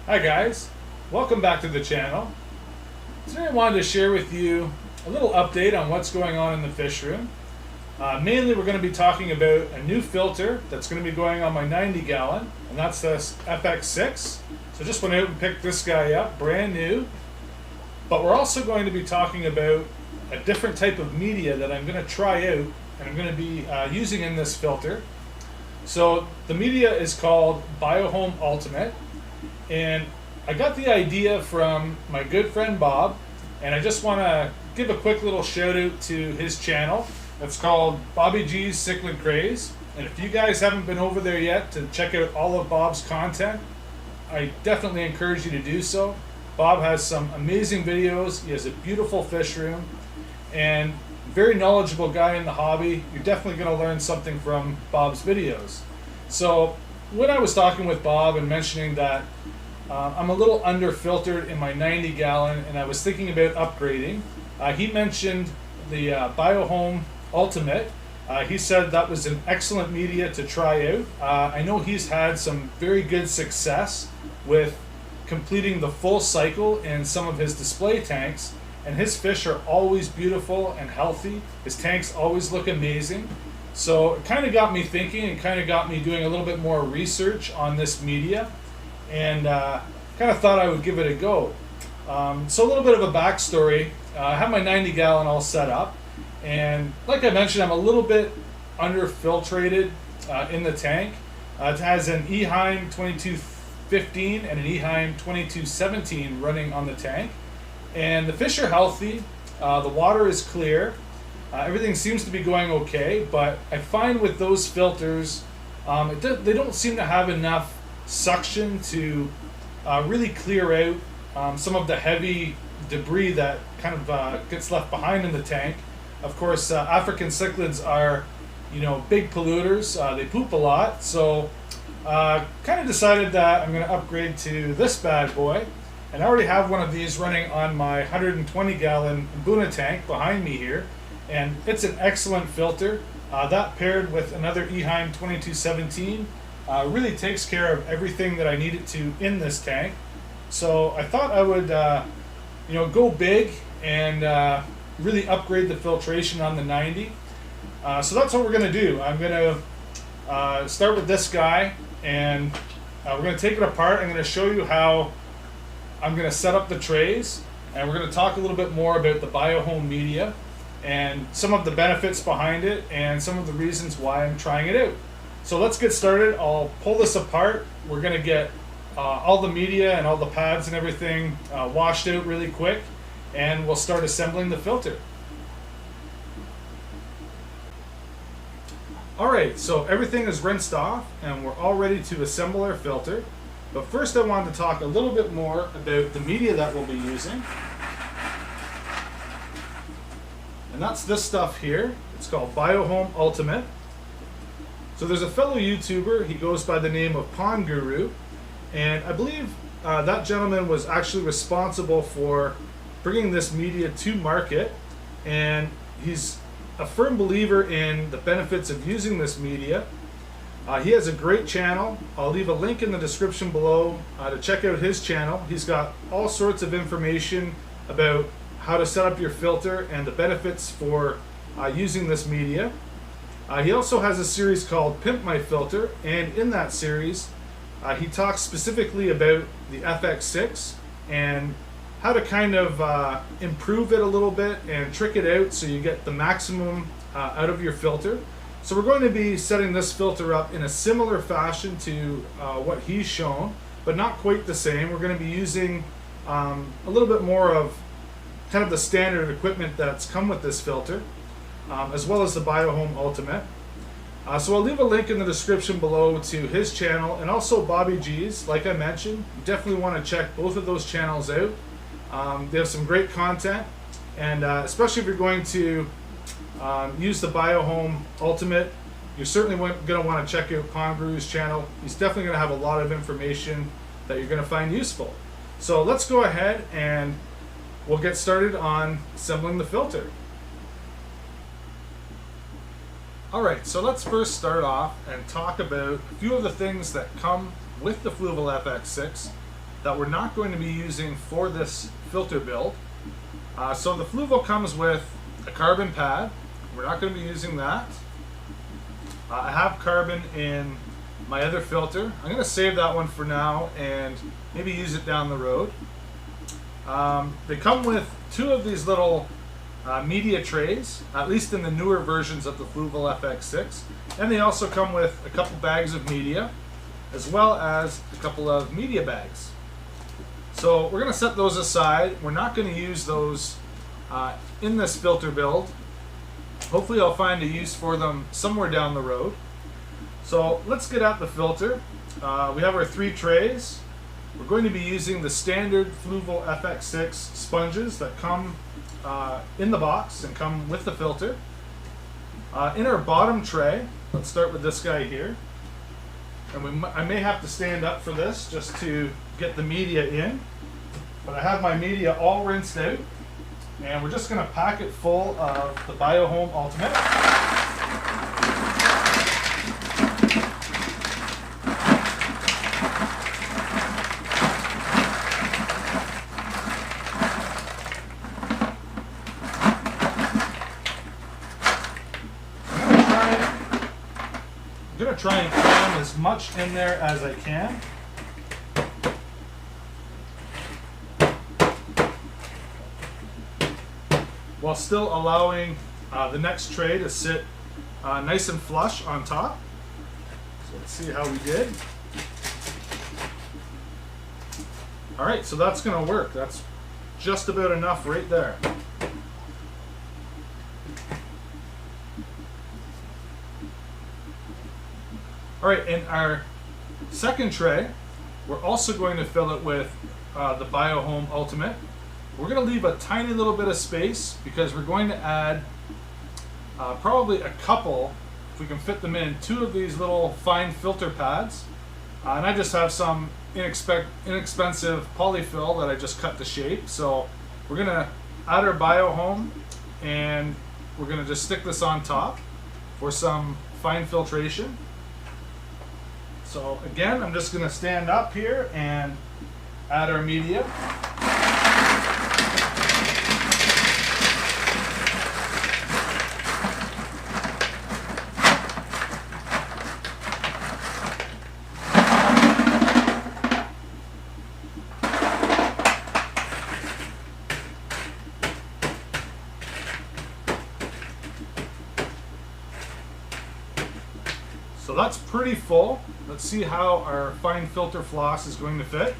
Hi guys, welcome back to the channel. Today I wanted to share with you a little update on what's going on in the fish room. Mainly we're going to be talking about a new filter that's going to be going on my 90 gallon, and that's this FX6. So just went out and picked this guy up, brand new. But we're also going to be talking about a different type of media that I'm going to try out and I'm going to be using in this filter. So the media is called Biohome Ultimate. And I got the idea from my good friend Bob, and I just want to give a quick little shout out to his channel. It's called Bobby G's Cichlid Craze. And if you guys haven't been over there yet to check out all of Bob's content, I definitely encourage you to do so. Bob has some amazing videos. He has a beautiful fish room and very knowledgeable guy in the hobby. You're definitely going to learn something from Bob's videos. So when I was talking with Bob and mentioning that I'm a little under filtered in my 90 gallon and I was thinking about upgrading, he mentioned the Biohome Ultimate. He said that was an excellent media to try out. I know he's had some very good success with completing the full cycle in some of his display tanks, and his fish are always beautiful and healthy. His tanks always look amazing. So it kind of got me thinking and kind of got me doing a little bit more research on this media, and kind of thought I would give it a go. So a little bit of a backstory. I have my 90 gallon all set up, and like I mentioned, I'm a little bit under filtrated in the tank. It has an Eheim 2215 and an Eheim 2217 running on the tank, and the fish are healthy. The water is clear. Everything seems to be going okay, but I find with those filters, they don't seem to have enough suction to really clear out some of the heavy debris that kind of gets left behind in the tank. Of course, African cichlids are, big polluters. They poop a lot, so kind of decided that I'm going to upgrade to this bad boy. And I already have one of these running on my 120 gallon Buna tank behind me here. And it's an excellent filter. That paired with another Eheim 2217 really takes care of everything that I need it to in this tank. So I thought I would go big and really upgrade the filtration on the 90. So that's what we're going to do. I'm going to start with this guy, and we're going to take it apart. I'm going to show you how I'm going to set up the trays, and we're going to talk a little bit more about the Biohome media and some of the benefits behind it and some of the reasons why I'm trying it out. So let's get started. I'll pull this apart. We're going to get all the media and all the pads and everything washed out really quick, and we'll start assembling the filter. Alright, so everything is rinsed off and we're all ready to assemble our filter. But first I wanted to talk a little bit more about the media that we'll be using. And that's this stuff here. It's called Biohome Ultimate. So there's a fellow YouTuber, he goes by the name of Pond Guru, and I believe that gentleman was actually responsible for bringing this media to market, and he's a firm believer in the benefits of using this media. He has a great channel. I'll leave a link in the description below to check out his channel. He's got all sorts of information about how to set up your filter and the benefits for using this media. He also has a series called Pimp My Filter, and in that series he talks specifically about the FX6 and how to kind of improve it a little bit and trick it out so you get the maximum out of your filter. So we're going to be setting this filter up in a similar fashion to what he's shown, but not quite the same. We're going to be using a little bit more of kind of the standard equipment that's come with this filter, as well as the Biohome Ultimate. So I'll leave a link in the description below to his channel and also Bobby G's. Like I mentioned, you definitely want to check both of those channels out. They have some great content, and especially if you're going to use the Biohome Ultimate, you're certainly going to want to check out Pond Guru's channel. He's definitely going to have a lot of information that you're going to find useful. So let's go ahead and we'll get started on assembling the filter. Alright, so let's first start off and talk about a few of the things that come with the Fluval Fx6. that we're not going to be using for this filter build. So the Fluval comes with a carbon pad. We're not going to be using that. I have carbon in my other filter. I'm going to save that one for now and maybe use it down the road. They come with two of these little media trays, at least in the newer versions of the Fluval Fx6, and they also come with a couple bags of media as well as a couple of media bags. So we're going to set those aside. We're not going to use those in this filter build. Hopefully I'll find a use for them somewhere down the road. So let's get at the filter. We have our 3 trays. We're going to be using the standard Fluval Fx6 sponges that come in the box and come with the filter. In our bottom tray, let's start with this guy here. And I may have to stand up for this just to get the media in. But I have my media all rinsed out. And we're just going to pack it full of the Biohome Ultimate. I'm going to try and cram as much in there as I can. While still allowing the next tray to sit nice and flush on top. So let's see how we did. All right, so that's going to work. That's just about enough right there. All right, in our second tray, we're also going to fill it with the Biohome Ultimate. We're going to leave a tiny little bit of space because we're going to add probably a couple, if we can fit them in, 2 of these little fine filter pads. And I just have some inexpensive polyfill that I just cut to shape. So we're going to add our Biohome and we're going to just stick this on top for some fine filtration. So again, I'm just going to stand up here and add our media. So that's pretty full. Let's see how our fine filter floss is going to fit.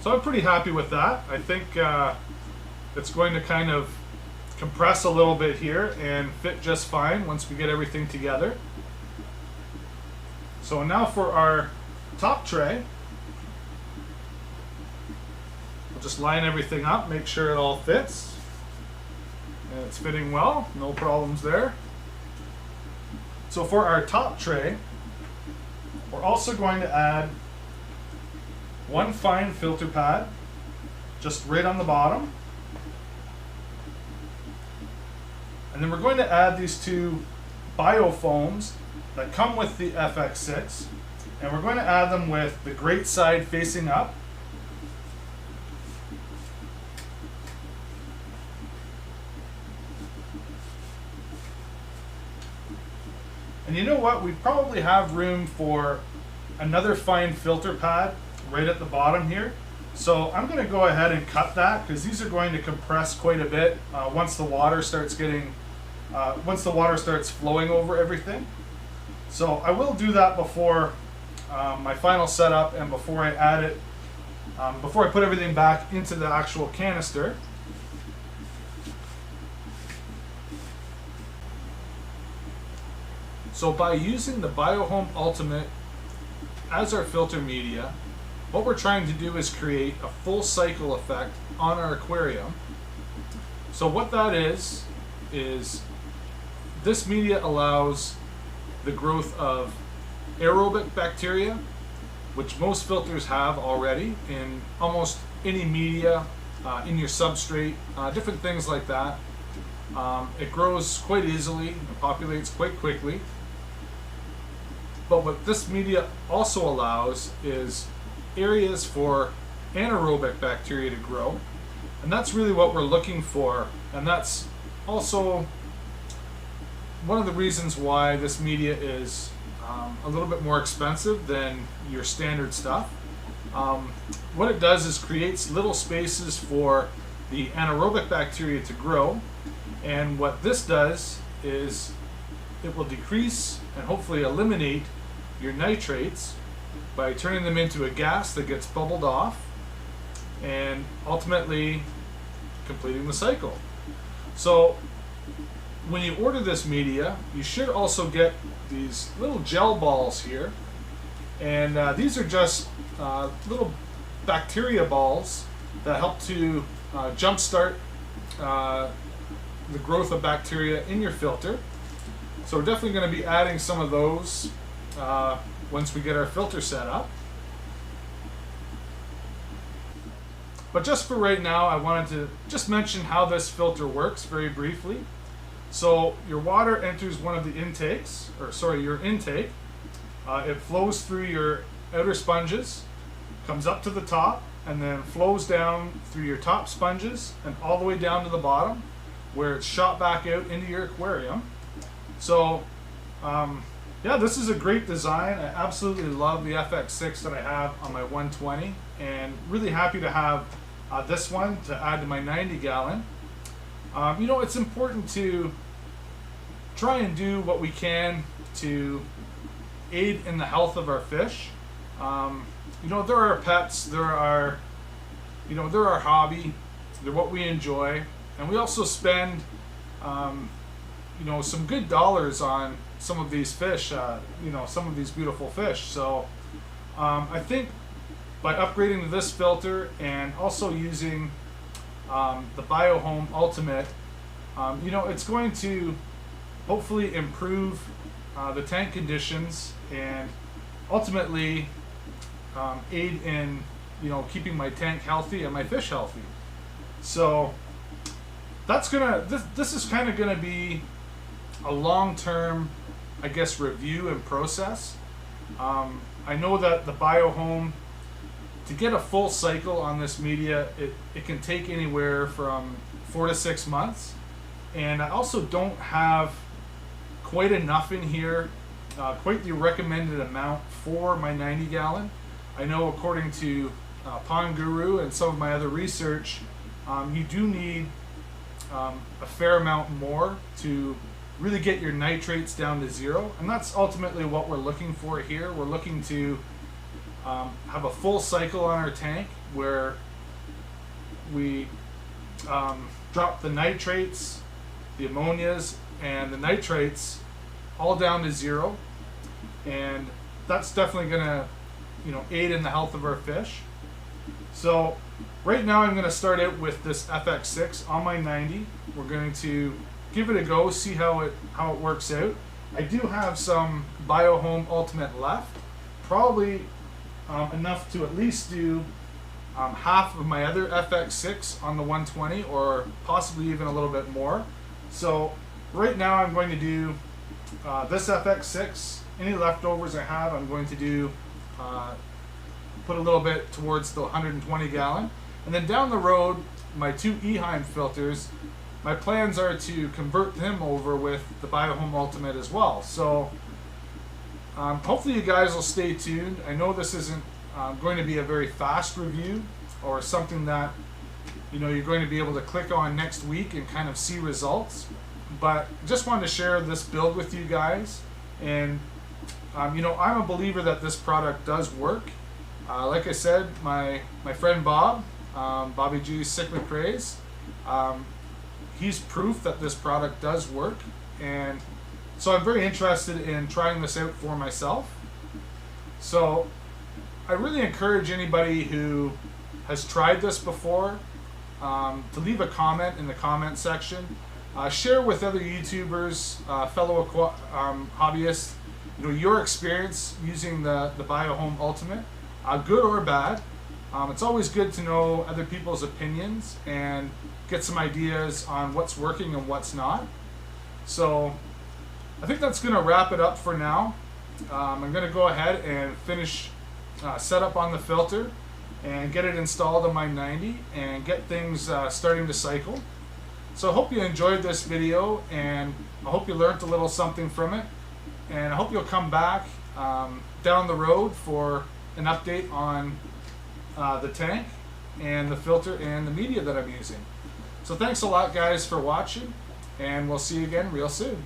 So I'm pretty happy with that. I think it's going to kind of compress a little bit here and fit just fine once we get everything together. So now for our top tray, we'll just line everything up, make sure it all fits. And it's fitting well, no problems there. So for our top tray, we're also going to add 1 fine filter pad, just right on the bottom. And then we're going to add these 2 biofoams that come with the Fx6. And we're going to add them with the grate side facing up. And you know what? We probably have room for another fine filter pad right at the bottom here. So I'm going to go ahead and cut that because these are going to compress quite a bit once the water starts flowing over everything. So I will do that before my final setup and before I add it, before I put everything back into the actual canister. So by using the Biohome Ultimate as our filter media, what we're trying to do is create a full cycle effect on our aquarium. So what that is this media allows the growth of aerobic bacteria, which most filters have already in almost any media in your substrate, different things like that. It grows quite easily, it populates quite quickly. But what this media also allows is areas for anaerobic bacteria to grow. And that's really what we're looking for. And that's also one of the reasons why this media is a little bit more expensive than your standard stuff. What it does is creates little spaces for the anaerobic bacteria to grow. And what this does is it will decrease and hopefully eliminate your nitrates by turning them into a gas that gets bubbled off and ultimately completing the cycle. So when you order this media, you should also get these little gel balls here. And these are just little bacteria balls that help to jumpstart the growth of bacteria in your filter. So we're definitely going to be adding some of those once we get our filter set up. But just for right now, I wanted to just mention how this filter works very briefly. So your water enters one of the intakes, or sorry, your intake. It flows through your outer sponges, comes up to the top, and then flows down through your top sponges and all the way down to the bottom, where it's shot back out into your aquarium. So yeah, this is a great design. I absolutely love the FX6 that I have on my 120, and really happy to have this one to add to my 90 gallon. You know, it's important to try and do what we can to aid in the health of our fish. You know, they're our pets, they're our hobby, they're what we enjoy, and we also spend you know, some good dollars on some of these fish, you know, some of these beautiful fish. So I think by upgrading to this filter and also using the Biohome Ultimate, you know, it's going to hopefully improve the tank conditions and ultimately aid in, you know, keeping my tank healthy and my fish healthy. So that's this is kind of gonna be a long-term, I guess, review and process. I know that the Biohome, to get a full cycle on this media, it can take anywhere from 4 to 6 months. And I also don't have quite enough in here, quite the recommended amount for my 90 gallon. I know according to Pond Guru and some of my other research, you do need a fair amount more to really get your nitrates down to zero. And that's ultimately what we're looking for here. We're looking to have a full cycle on our tank where we drop the nitrates, the ammonias, and the nitrates all down to zero. And that's definitely gonna, you know, aid in the health of our fish. So right now I'm gonna start out with this FX6 on my 90. We're going to give it a go, see how it works out. I do have some Biohome Ultimate left, probably enough to at least do half of my other FX6 on the 120, or possibly even a little bit more. So right now I'm going to do this FX6. Any leftovers I have, I'm going to do put a little bit towards the 120 gallon. And then down the road, my 2 Eheim filters, my plans are to convert them over with the Biohome Ultimate as well. So hopefully you guys will stay tuned. I know this isn't going to be a very fast review or something that, you know, you're going to be able to click on next week and kind of see results. But just wanted to share this build with you guys. And you know, I'm a believer that this product does work. Like I said, my friend Bob, Bobby G's Cichlid Craze, he's proof that this product does work. And so I'm very interested in trying this out for myself. So I really encourage anybody who has tried this before to leave a comment in the comment section. Share with other YouTubers, fellow hobbyists, you know, your experience using the Biohome Ultimate, good or bad. It's always good to know other people's opinions and get some ideas on what's working and what's not. So I think that's going to wrap it up for now. I'm going to go ahead and finish setup on the filter and get it installed on my 90 and get things starting to cycle. So I hope you enjoyed this video, and I hope you learned a little something from it, and I hope you'll come back down the road for an update on the tank and the filter and the media that I'm using. So thanks a lot, guys, for watching, and we'll see you again real soon.